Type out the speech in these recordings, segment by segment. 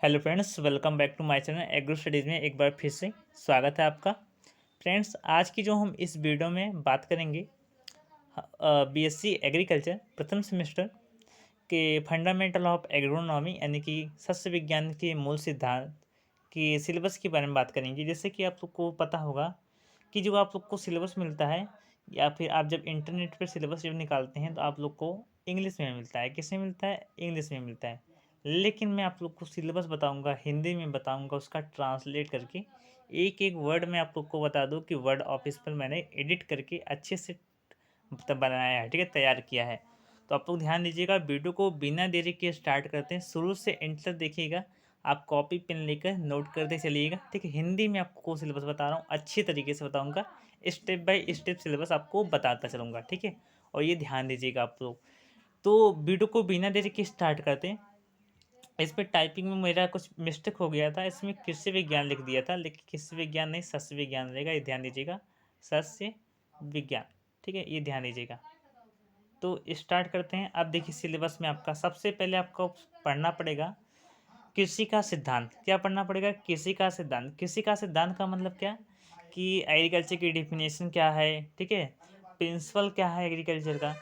Hello friends, welcome back to my channel agro studies में एक बार फिर से स्वागत है आपका। फ्रेंड्स, आज की जो हम इस वीडियो में बात करेंगे बीएससी एग्रीकल्चर प्रथम सेमेस्टर के फंडामेंटल ऑफ एग्रोनॉमी यानी कि सस्य विज्ञान के मूल सिद्धांत के सिलेबस के बारे में बात करेंगे। जैसे कि आप लोग को पता होगा कि जो आप लोग को सिलेबस मिलता है या फिर आप जब इंटरनेट पर सिलेबस जब निकालते हैं तो आप लोग को इंग्लिश में मिलता है। किसमें मिलता है? इंग्लिश में मिलता है। लेकिन मैं आप लोग को सिलेबस बताऊंगा, हिंदी में बताऊंगा, उसका ट्रांसलेट करके एक एक वर्ड में आप लोग को बता दूं कि वर्ड ऑफिस पर मैंने एडिट करके अच्छे से तब बनाया है, ठीक है, तैयार किया है। तो आप लोग ध्यान दीजिएगा, वीडियो को बिना देरी के स्टार्ट करते हैं, शुरू से एंड तक देखिएगा। आप कॉपी पेन लेकर नोट करते चलिएगा, ठीक है। हिंदी में आपको सिलेबस बता रहा हूँ, अच्छी तरीके से बताऊँगा, स्टेप बाय स्टेप सिलेबस आपको बताता चलूँगा, ठीक है। और ये ध्यान दीजिएगा आप लोग। तो वीडियो को बिना देरी के स्टार्ट करते हैं। इस पे टाइपिंग में मेरा कुछ मिस्टेक हो गया था, इसमें कृषि विज्ञान लिख दिया था, लेकिन कृषि विज्ञान नहीं, सस्य विज्ञान रहेगा, ये ध्यान दीजिएगा। सस्य विज्ञान, ठीक है, ये ध्यान दीजिएगा। तो स्टार्ट करते हैं। अब देखिए सिलेबस में आपका सबसे पहले आपको पढ़ना पड़ेगा कृषि का सिद्धांत। क्या पढ़ना पड़ेगा? कृषि का सिद्धांत। कृषि का सिद्धांत का मतलब क्या कि एग्रीकल्चर की डेफिनेशन क्या है, ठीक है, प्रिंसिपल क्या है एग्रीकल्चर का।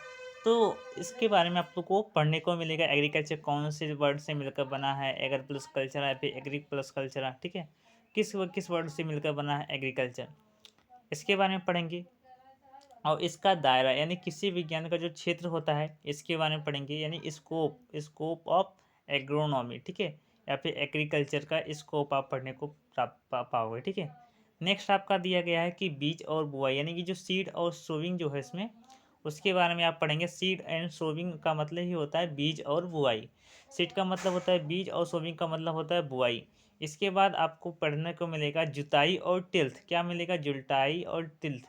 तो इसके बारे में आप लोग को पढ़ने को मिलेगा। एग्रीकल्चर कौन से वर्ड से मिलकर बना है? एगर प्लस कल्चर है, फिर एग्री प्लस कल्चर है, ठीक है। किस किस वर्ड से मिलकर बना है एग्रीकल्चर, इसके बारे में पढ़ेंगे। और इसका दायरा यानी किसी विज्ञान का जो क्षेत्र होता है इसके बारे में पढ़ेंगे, यानी स्कोप, स्कोप ऑफ एग्रोनॉमी, ठीक है, या फिर एग्रीकल्चर का स्कोप आप पढ़ने को पाओगे, ठीक है। नेक्स्ट आपका दिया गया है कि बीज और बुआई, यानी कि जो सीड और सोविंग जो है इसमें, उसके बारे में आप पढ़ेंगे। सीड एंड सोविंग का मतलब ही होता है बीज और बुआई। सीड का मतलब होता है बीज और सोविंग का मतलब होता है बुआई। इसके बाद आपको पढ़ने को मिलेगा जुताई और टिल्थ। क्या मिलेगा? जुताई और टिल्थ।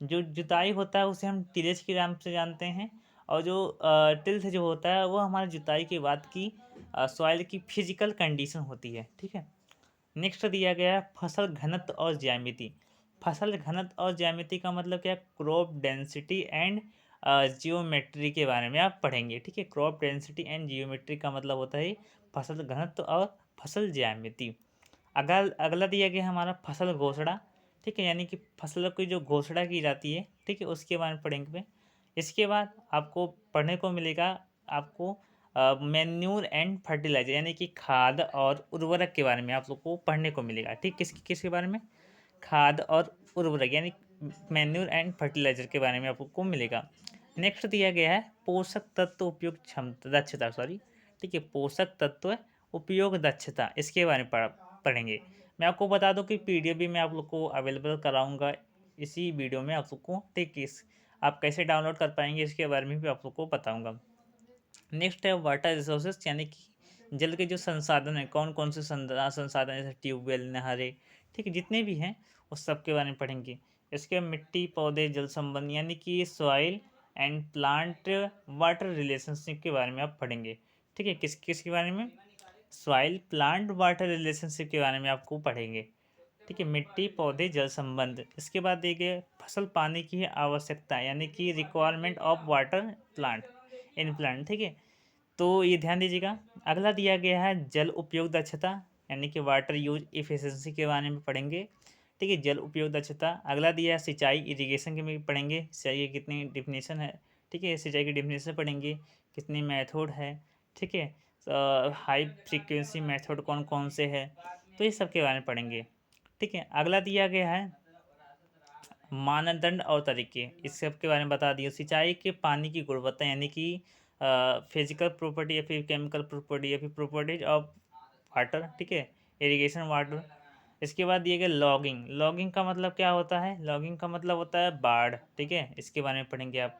जो जुताई होता है उसे हम टिलेज के नाम से जानते हैं, और जो टिल्थ जो होता है वो हमारे जुताई के बाद की सॉइल की फिजिकल कंडीशन होती है, ठीक है। नेक्स्ट दिया गया है फसल घनत्व और ज्यामिति। फसल घनत्व और ज्यामिति का मतलब क्या? क्रॉप डेंसिटी एंड जियोमेट्री के बारे में आप पढ़ेंगे, ठीक है। क्रॉप डेंसिटी एंड जियोमेट्री का मतलब होता है फसल घनत्व और फसल ज्यामिति। अगला अगला दिया गया हमारा फसल घोषणा, ठीक है, यानी कि फसलों की जो घोषणा की जाती है, ठीक है, उसके बारे में पढ़ेंगे। इसके बाद आपको पढ़ने को मिलेगा, आपको मैन्यूर एंड फर्टिलाइजर, यानी कि खाद और उर्वरक के बारे में आप लोग को पढ़ने को मिलेगा, ठीक। किसके बारे में? खाद और उर्वरक, यानी मैन्यूर एंड फर्टिलाइजर के बारे में आप लोग को मिलेगा। नेक्स्ट दिया गया है पोषक तत्व उपयोग क्षमता, दक्षता, सॉरी, ठीक है, पोषक तत्व उपयोग दक्षता, इसके बारे में पढ़ेंगे। मैं आपको बता दूं कि पीडीएफ भी मैं आप लोग को अवेलेबल कराऊंगा इसी वीडियो में आप लोग को, ठीक है। आप कैसे डाउनलोड कर पाएंगे इसके बारे में भी आप लोग को बताऊंगा। नेक्स्ट है वाटर रिसोर्सेज, यानी कि जल के जो संसाधन है, कौन कौन से संसाधन, जैसे ट्यूबवेल, नहरें, ठीक है, जितने भी हैं उस सब के बारे में पढ़ेंगे। इसके मिट्टी, पौधे, जल संबंध, यानी कि soil and plant water relationship के बारे में आप पढ़ेंगे, ठीक है। किस किस के बारे में? सॉइल प्लांट वाटर रिलेशनशिप के बारे में आपको पढ़ेंगे, ठीक है। मिट्टी, पौधे, जल संबंध। इसके बाद देखिए फसल पानी की आवश्यकता, यानी कि requirement of water plant in plant, ठीक है। तो ये ध्यान दीजिएगा। अगला दिया गया है जल उपयोग दक्षता, यानी कि वाटर यूज इफिशिएंसी के बारे में पढ़ेंगे, ठीक है, जल उपयोग दक्षता। अगला दिया है सिंचाई, इरिगेशन के में पढ़ेंगे, सिंचाई की कितनी डिफिनेशन है, ठीक है, सिंचाई की डिफिनेशन पढ़ेंगे, कितनी मेथड है, ठीक है, हाई फ्रीक्वेंसी मेथड कौन कौन से है, तो ये सब के बारे में पढ़ेंगे, ठीक है। अगला दिया गया है मानदंड और तरीके, इस सब के बारे में बता दिए। सिंचाई के पानी की गुणवत्ता, यानी कि फिजिकल प्रॉपर्टी या फिर केमिकल प्रॉपर्टी या फिर प्रॉपर्टीज ऑफ वाटर, ठीक है, इरिगेशन वाटर। इसके बाद दिए गए लॉगिंग। लॉगिंग का मतलब क्या होता है? लॉगिंग का मतलब होता है बाढ़, ठीक है, इसके बारे में पढ़ेंगे आप।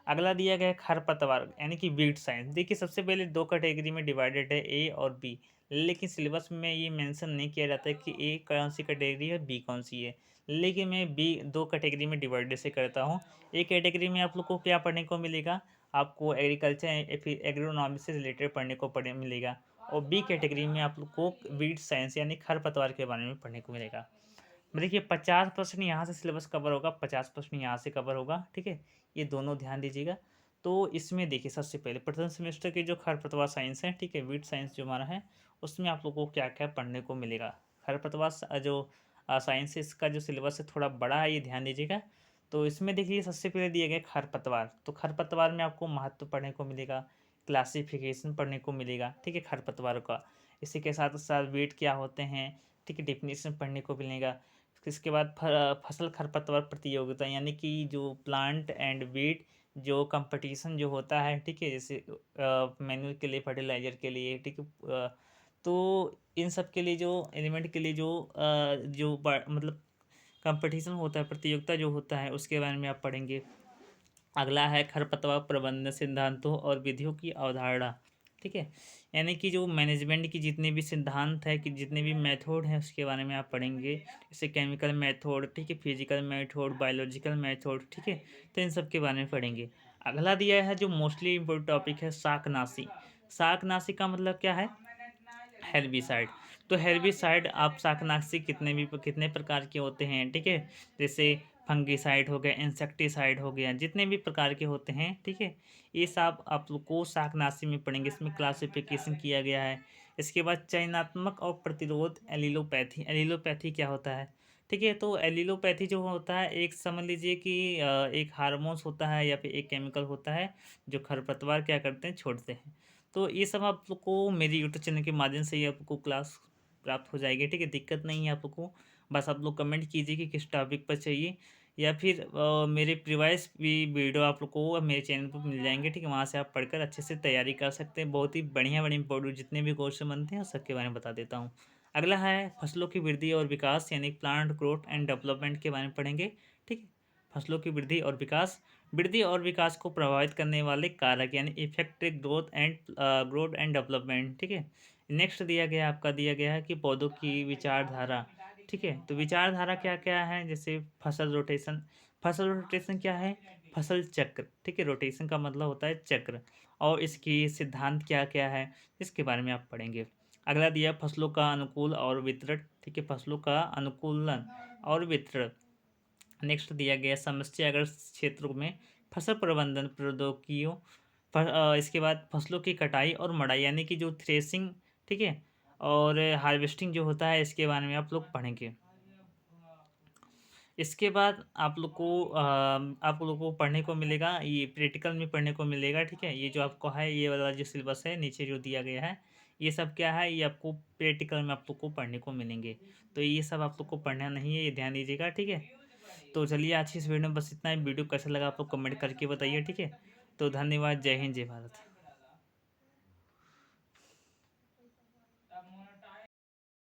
अगला दिया गया है खरपतवार, यानी कि वीड साइंस। देखिए सबसे पहले दो कैटेगरी में डिवाइडेड है, ए और बी, लेकिन सिलेबस में ये मेंशन नहीं किया जाता है कि ए कौन सी कैटेगरी है, बी कौन सी है, लेकिन मैं बी दो कैटेगरी में डिवाइड से करता हूँ। ए कैटेगरी में आप लोग को क्या पढ़ने को मिलेगा? आपको एग्रीकल्चर या फिर एग्रोनॉमी से रिलेटेड पढ़ने को मिलेगा। और बी कैटेगरी में आप लोग को वीड साइंस यानी खरपतवार के बारे में पढ़ने को मिलेगा। देखिए 50% यहाँ से सिलेबस कवर होगा, 50% यहाँ से कवर होगा, ठीक है, ये दोनों ध्यान दीजिएगा। तो इसमें देखिए सबसे पहले प्रथम सेमेस्टर के जो खरपतवार साइंस है, ठीक है, वीट साइंस जो हमारा है, उसमें आप लोगों को क्या-क्या पढ़ने को मिलेगा। खरपतवार जो साइंस है, इसका जो सिलेबस है थोड़ा बड़ा है, ये ध्यान दीजिएगा। तो इसमें देखिए सबसे पहले दिया गया है खरपतवार। तो खरपतवार में आपको महत्व पढ़ने को मिलेगा, क्लासिफिकेशन पढ़ने को मिलेगा, ठीक है, खरपतवार का। इसी के साथ-साथ वीट क्या होते हैं, ठीक है, डेफिनेशन पढ़ने को मिलेगा। इसके बाद फसल खरपतवार प्रतियोगिता, यानी कि जो प्लांट एंड वीट जो कंपटीशन जो होता है, ठीक है, जैसे मैन्यूर के लिए, फर्टिलाइज़र के लिए, ठीक है, तो इन सब के लिए जो एलिमेंट के लिए जो जो मतलब कंपटीशन होता है, प्रतियोगिता जो होता है, उसके बारे में आप पढ़ेंगे। अगला है खरपतवार प्रबंधन सिद्धांतों और विधियों की अवधारणा, ठीक है, यानी कि जो मैनेजमेंट की जितने भी सिद्धांत है, कि जितने भी मेथड हैं, उसके बारे में आप पढ़ेंगे। जैसे केमिकल मेथड, ठीक है, फिजिकल मेथड, बायोलॉजिकल मेथड, ठीक है, तो इन सब के बारे में पढ़ेंगे। अगला दिया है जो मोस्टली इम्पोर्टेंट टॉपिक है, शाकनाशी। शाकनाशी का मतलब क्या है, हेर्बिसाइड। तो हेर्बिसाइड आप शाकनाशी कितने प्रकार के होते हैं, ठीक है, जैसे फंगिसाइड हो गया, इंसेक्टिसाइड हो गया, जितने भी प्रकार के होते हैं, ठीक है, ये सब आप लोग को शाकनाशी में पढ़ेंगे। इसमें क्लासिफिकेशन किया गया है। इसके बाद चयनात्मक और प्रतिरोध एलिलोपैथी। एलिलोपैथी क्या होता है, ठीक है, तो एलिलोपैथी जो होता है, एक समझ लीजिए कि एक हार्मोन्स होता है या फिर एक केमिकल होता है, जो खरपतवार क्या करते हैं, छोड़ते हैं। तो ये सब आप लोग को मेरे यूट्यूब चैनल के माध्यम से ही आपको क्लास प्राप्त हो जाएगी, ठीक है, दिक्कत नहीं है आप लोग को। बस आप लोग कमेंट कीजिए कि किस टॉपिक पर चाहिए, या फिर मेरे प्रीवाइस भी वीडियो आप लोग को मेरे चैनल पर मिल जाएंगे, ठीक है, वहाँ से आप पढ़कर अच्छे से तैयारी कर सकते हैं। बहुत ही बढ़िया बढ़िया इंपॉर्टेंट जितने भी क्वेश्चन बनते हैं सबके बारे में बता देता हूँ। अगला है फसलों की वृद्धि और विकास, यानी प्लांट ग्रोथ एंड डेवलपमेंट के बारे में पढ़ेंगे, ठीक है, फसलों की वृद्धि और विकास। वृद्धि और विकास को प्रभावित करने वाले कारक, यानी इफेक्ट ग्रोथ एंड डेवलपमेंट, ठीक है। नेक्स्ट दिया गया है कि पौधों की विचारधारा, ठीक है, तो विचारधारा क्या क्या है, जैसे फसल रोटेशन। फसल रोटेशन क्या है, फसल चक्र, ठीक है, रोटेशन का मतलब होता है चक्र, और इसकी सिद्धांत क्या क्या है, इसके बारे में आप पढ़ेंगे। अगला दिया फसलों का अनुकूल और वितरण, ठीक है, फसलों का अनुकूलन और वितरण। नेक्स्ट दिया गया समस्याग्रस्त क्षेत्रों में फसल प्रबंधन प्रौद्योगिकियों। इसके बाद फसलों की कटाई और मड़ाई, यानी कि जो थ्रेसिंग, ठीक है, और हार्वेस्टिंग जो होता है, इसके बारे में आप लोग पढ़ेंगे। इसके बाद आप लोग को पढ़ने को मिलेगा, ये प्रैक्टिकल में पढ़ने को मिलेगा, ठीक है, ये जो आपको है, ये वाला जो सिलेबस है नीचे जो दिया गया है, ये सब क्या है, ये आपको प्रैक्टिकल में आप लोग को पढ़ने को मिलेंगे। तो ये सब आप लोग को पढ़ना नहीं है, ये ध्यान दीजिएगा, ठीक है। तो चलिए आज की इस वीडियो में बस इतना ही। वीडियो कैसा लगा आप लोग कमेंट करके बताइए, ठीक है। तो धन्यवाद, जय हिंद, जय भारत।